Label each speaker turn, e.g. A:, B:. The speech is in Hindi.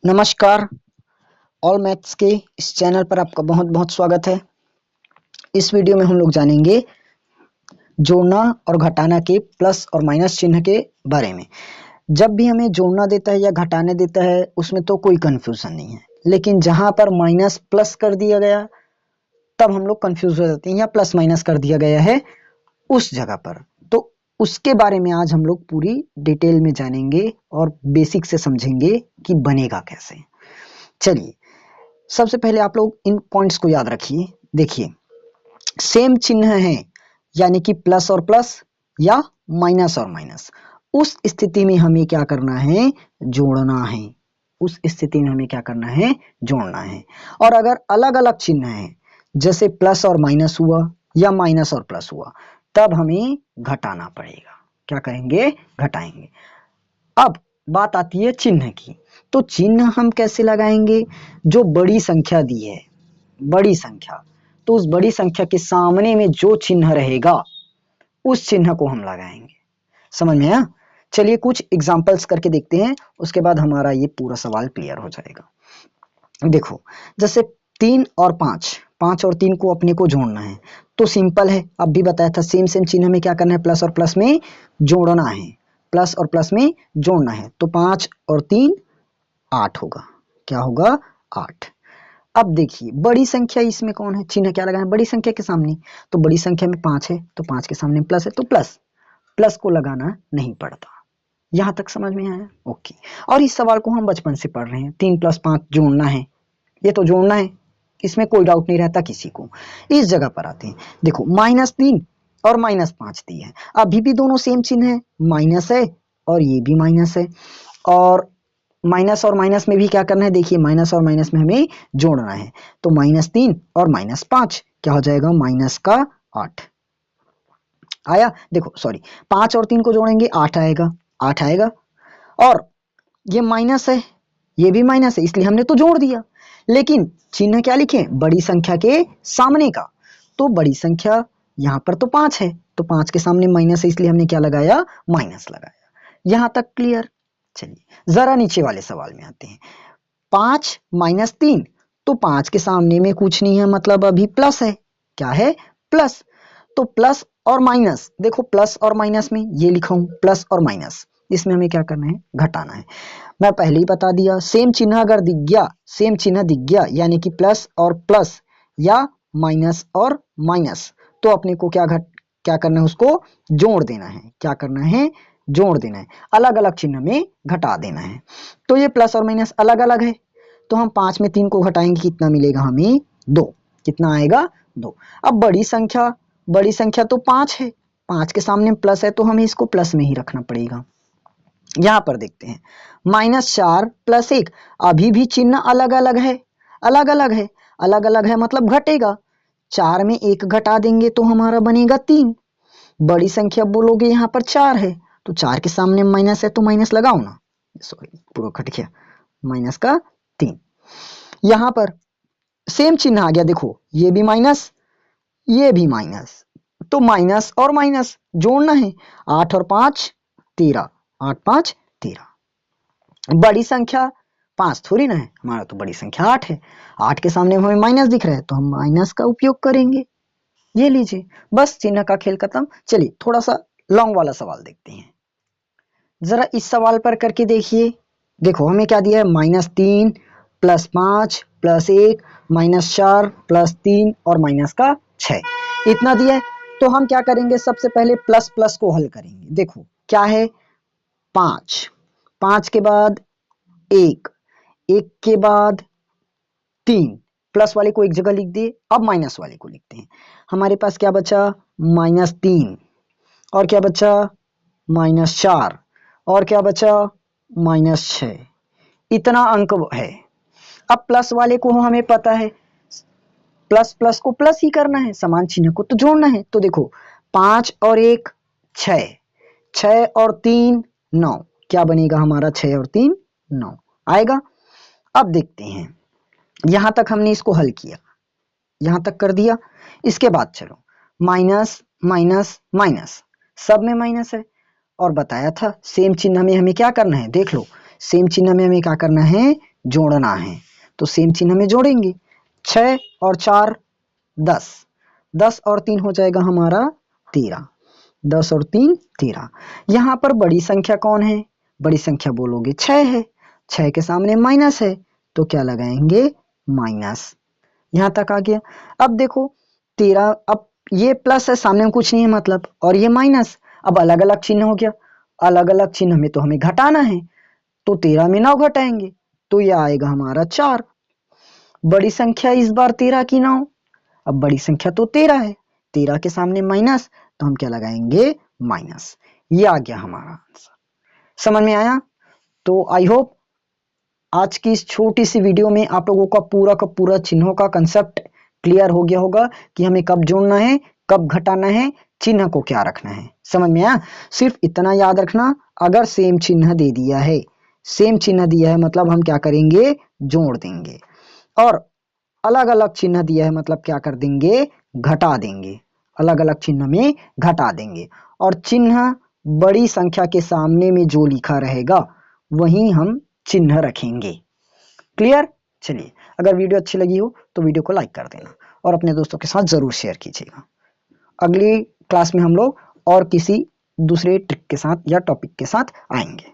A: नमस्कार। ऑल मैथ्स के इस चैनल पर आपका बहुत बहुत स्वागत है। इस वीडियो में हम लोग जानेंगे जोड़ना और घटाना के प्लस और माइनस चिन्ह के बारे में। जब भी हमें जोड़ना देता है या घटाने देता है उसमें तो कोई कंफ्यूजन नहीं है, लेकिन जहां पर माइनस प्लस कर दिया गया तब हम लोग कंफ्यूज हो जाते हैं, या प्लस माइनस कर दिया गया है उस जगह पर। तो उसके बारे में आज हम लोग पूरी डिटेल में जानेंगे और बेसिक से समझेंगे कि बनेगा कैसे। चलिए, सबसे पहले आप लोग इन पॉइंट्स को याद रखिए। देखिए, सेम चिन्ह है यानी कि प्लस और प्लस या माइनस और माइनस, उस स्थिति में हमें क्या करना है? जोड़ना है। उस स्थिति में हमें क्या करना है? जोड़ना है। और अगर अलग अलग चिन्ह है, जैसे प्लस और माइनस हुआ या माइनस और प्लस हुआ, तब हमें घटाना पड़ेगा। क्या करेंगे? घटाएंगे। अब बात आती है चिन्ह की। तो चिन्ह हम कैसे लगाएंगे? जो बड़ी संख्या दी है, बड़ी संख्या, तो उस बड़ी संख्या के सामने में जो चिन्ह रहेगा उस चिन्ह को हम लगाएंगे। समझ में आया? चलिए कुछ एग्जांपल्स करके देखते हैं, उसके बाद हमारा ये पूरा सवाल क्लियर हो जाएगा। देखो, जैसे 3 और 5, 5 और 3 को अपने को जोड़ना है तो सिंपल है। अब भी बताया था, सेम सेम चिन्ह में क्या करना है? प्लस और प्लस में जोड़ना है। प्लस और प्लस में जोड़ना है तो 5 और 3 8 होगा। क्या होगा? 8। अब देखिए, बड़ी संख्या इसमें कौन है? चिन्ह क्या लगाना है? बड़ी संख्या के सामने। तो बड़ी संख्या में 5 है तो 5 के सामने प्लस है तो प्लस, प्लस को लगाना नहीं पड़ता। यहां तक समझ में आया? ओके। और इस सवाल को हम बचपन से पढ़ रहे हैं। 3 + 5 जोड़ना है, ये तो जोड़ना है, इसमें कोई डाउट नहीं रहता किसी को। इस जगह पर आते हैं। देखो, -3 और -5 दी है, अभी भी दोनों सेम चिन्ह है, माइनस है और ये भी माइनस है। और माइनस और माइनस में भी क्या करना है? देखिए, माइनस और माइनस में हमें जोड़ना है। तो -3 और -5 क्या हो जाएगा? -8 आया। देखो सॉरी, 5 और 3 को जोड़ेंगे 8 आएगा, 8 आएगा। और ये माइनस है, ये भी माइनस है, इसलिए हमने तो जोड़ दिया। लेकिन चिन्ह क्या लिखे? बड़ी संख्या के सामने का। तो बड़ी संख्या यहाँ पर तो 5 है, तो 5 के सामने माइनस है, इसलिए हमने क्या लगाया? माइनस लगाया। यहां तक क्लियर? चलिए जरा नीचे वाले सवाल में आते हैं। 5 - 3, तो 5 के सामने में कुछ नहीं है, मतलब अभी प्लस है। क्या है? प्लस। तो प्लस और माइनस, देखो प्लस और माइनस में ये लिखा हूं, प्लस और माइनस, इसमें हमें क्या करना है? घटाना है। मैं पहले ही बता दिया, सेम चिन्ह अगर दिख गया, सेम चिन्ह दिख गया यानी कि प्लस और प्लस या माइनस और माइनस, तो अपने को क्या करना है? उसको जोड़ देना है। क्या करना है? जोड़ देना है। अलग अलग चिन्ह में घटा देना है। तो ये प्लस और माइनस अलग अलग है, तो हम 5 में 3 को घटाएंगे, कितना मिलेगा हमें? 2। कितना आएगा? 2। अब बड़ी संख्या तो 5 है, 5 के सामने प्लस है तो हमें इसको प्लस में ही रखना पड़ेगा। यहां पर देखते हैं, -4 + 1, अभी भी चिन्ह अलग अलग है, अलग अलग है, अलग अलग है मतलब घटेगा। 4 में 1 घटा देंगे तो हमारा बनेगा 3। बड़ी संख्या बोलोगे यहाँ पर 4 है, तो 4 के सामने माइनस है तो माइनस लगाओ ना, सॉरी पूरा घट गया, -3। यहां पर सेम चिन्ह आ गया, देखो ये भी माइनस, ये भी माइनस, तो माइनस और माइनस जोड़ना है। 8 और 5 13, 8 5 13। बड़ी संख्या 5 थोड़ी ना है, हमारा तो बड़ी संख्या 8 है। 8 के सामने हमें माइनस दिख रहा है तो हम माइनस का उपयोग करेंगे। ये लीजिए, बस चिन्ह का खेल खत्म। चलिए थोड़ा सा लॉन्ग वाला सवाल देखते हैं। जरा इस सवाल पर करके देखिए। देखो हमें क्या दिया है? -3 + 5 + 1 -4 + 3 और माइनस का 6, इतना दिया है। तो हम क्या करेंगे? सबसे पहले प्लस प्लस को हल करेंगे। देखो क्या है? 5, 5 के बाद 1, 1 के बाद 3, प्लस वाले को एक जगह लिख दिए। अब माइनस वाले को लिखते हैं। हमारे पास क्या बचा? -3, और क्या बचा? -4, और क्या बचा? -6। इतना अंक है। अब प्लस वाले को हमें पता है, प्लस प्लस को प्लस ही करना है, समान चिन्ह को तो जोड़ना है। तो देखो 5 और 1 6, 6 और 3 9, क्या बनेगा हमारा? 6 और 3 9 आएगा। अब देखते हैं, यहां तक हमने इसको हल किया, यहां तक कर दिया। इसके बाद चलो माइनस माइनस माइनस, सब में माइनस है। और बताया था सेम चिन्ह में हमें क्या करना है? देख लो, सेम चिन्ह में हमें क्या करना है? जोड़ना है, तो सेम चिन्ह में जोड़ेंगे। 6 और 4 10, 10 और 3 हो जाएगा हमारा 13, 10 और 3 13। यहाँ पर बड़ी संख्या कौन है? बड़ी संख्या बोलोगे 6 है, 6 के सामने माइनस है तो क्या लगाएंगे? माइनस। यहाँ तक आ गया। अब देखो 13, अब ये प्लस है, सामने में कुछ नहीं है मतलब, और ये माइनस, अब अलग अलग चिन्ह हो गया। अलग अलग चिन्ह में तो हमें घटाना है, तो 13 में 9 घटाएंगे तो ये आएगा हमारा 4। बड़ी संख्या इस बार 13 की 9, अब बड़ी संख्या तो 13 है, 13 के सामने माइनस, तो हम क्या लगाएंगे? माइनस। ये आ गया हमारा आंसर। समझ में आया? तो आई होप आज की इस छोटी सी वीडियो में आप लोगों का पूरा चिन्हों का कंसेप्ट क्लियर हो गया होगा कि हमें कब जोड़ना है, कब घटाना है, चिन्ह को क्या रखना है। समझ में आया? सिर्फ इतना याद रखना, अगर सेम चिन्ह दे दिया है, सेम चिन्ह दिया है मतलब हम क्या करेंगे? जोड़ देंगे। और अलग अलग चिन्ह दिया है मतलब क्या कर देंगे? घटा देंगे। अलग अलग चिन्ह में घटा देंगे। और चिन्ह बड़ी संख्या के सामने में जो लिखा रहेगा वहीं हम चिन्ह रखेंगे। क्लियर? चलिए, अगर वीडियो अच्छी लगी हो तो वीडियो को लाइक कर देना और अपने दोस्तों के साथ जरूर शेयर कीजिएगा। अगली क्लास में हम लोग और किसी दूसरे ट्रिक के साथ या टॉपिक के साथ आएंगे।